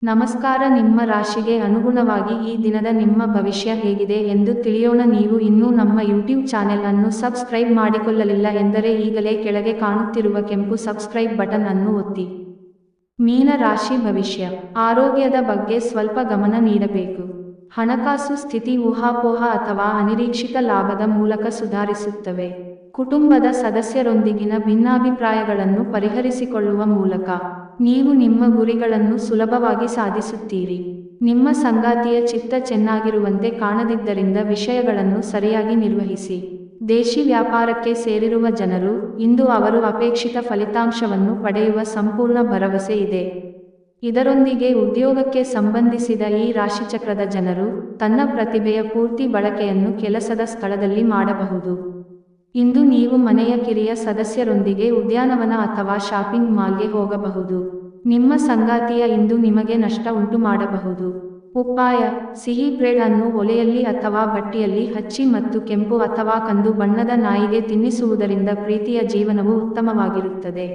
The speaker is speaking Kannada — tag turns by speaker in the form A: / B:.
A: ನಮಸ್ಕಾರ. ನಿಮ್ಮ ರಾಶಿಗೆ ಅನುಗುಣವಾಗಿ ಈ ದಿನದ ನಿಮ್ಮ ಭವಿಷ್ಯ ಹೇಗಿದೆ ಎಂದು ತಿಳಿಯೋಣ. ನೀವು ಇನ್ನೂ ನಮ್ಮ ಯೂಟ್ಯೂಬ್ ಚಾನೆಲ್ ಅನ್ನು ಸಬ್ಸ್ಕ್ರೈಬ್ ಮಾಡಿಕೊಳ್ಳಲಿಲ್ಲ ಎಂದರೆ ಈಗಲೇ ಕೆಳಗೆ ಕಾಣುತ್ತಿರುವ ಕೆಂಪು ಸಬ್ಸ್ಕ್ರೈಬ್ ಬಟನ್ ಅನ್ನು ಒತ್ತಿ. ಮೀನ ರಾಶಿ ಭವಿಷ್ಯ. ಆರೋಗ್ಯದ ಬಗ್ಗೆ ಸ್ವಲ್ಪ ಗಮನ ನೀಡಬೇಕು. ಹಣಕಾಸು ಸ್ಥಿತಿ ಊಹಾಪೋಹ ಅಥವಾ ಅನಿರೀಕ್ಷಿತ ಲಾಭದ ಮೂಲಕ ಸುಧಾರಿಸುತ್ತವೆ. ಕುಟುಂಬದ ಸದಸ್ಯರೊಂದಿಗಿನ ಭಿನ್ನಾಭಿಪ್ರಾಯಗಳನ್ನು ಪರಿಹರಿಸಿಕೊಳ್ಳುವ ಮೂಲಕ ನೀವು ನಿಮ್ಮ ಗುರಿಗಳನ್ನು ಸುಲಭವಾಗಿ ಸಾಧಿಸುತ್ತೀರಿ. ನಿಮ್ಮ ಸಂಗಾತಿಯ ಚಿತ್ತ ಚೆನ್ನಾಗಿರುವಂತೆ ಕಾಣದಿದ್ದರಿಂದ ವಿಷಯಗಳನ್ನು ಸರಿಯಾಗಿ ನಿರ್ವಹಿಸಿ. ದೇಶಿ ವ್ಯಾಪಾರಕ್ಕೆ ಸೇರಿರುವ ಜನರು ಇಂದು ಅವರು ಅಪೇಕ್ಷಿತ ಫಲಿತಾಂಶವನ್ನು ಪಡೆಯುವ ಸಂಪೂರ್ಣ ಭರವಸೆ ಇದೆ. ಇದರೊಂದಿಗೆ ಉದ್ಯೋಗಕ್ಕೆ ಸಂಬಂಧಿಸಿದ ಈ ರಾಶಿಚಕ್ರದ ಜನರು ತನ್ನ ಪ್ರತಿಭೆಯ ಪೂರ್ತಿ ಬಳಕೆಯನ್ನು ಕೆಲಸದ ಸ್ಥಳದಲ್ಲಿ ಮಾಡಬಹುದು. ಇಂದು ನೀವು ಮನೆಯ ಕಿರಿಯ ಸದಸ್ಯರೊಂದಿಗೆ ಉದ್ಯಾನವನ ಅಥವಾ ಶಾಪಿಂಗ್ ಮಾಲ್ಗೆ ಹೋಗಬಹುದು. ನಿಮ್ಮ ಸಂಗಾತಿಯ ಇಂದು ನಿಮಗೆ ನಷ್ಟ ಉಂಟು ಮಾಡಬಹುದು. ಉಪಾಯ: ಸಿಹಿ ಬ್ರೆಡ್ ಅನ್ನು ಒಲೆಯಲ್ಲಿ ಅಥವಾ ಬಟ್ಟಿಯಲ್ಲಿ ಹಚ್ಚಿ ಮತ್ತು ಕೆಂಪು ಅಥವಾ ಕಂದು ಬಣ್ಣದ ನಾಯಿಗೆ ತಿನ್ನಿಸುವುದರಿಂದ ಪ್ರೀತಿಯ ಜೀವನವು ಉತ್ತಮವಾಗಿರುತ್ತದೆ.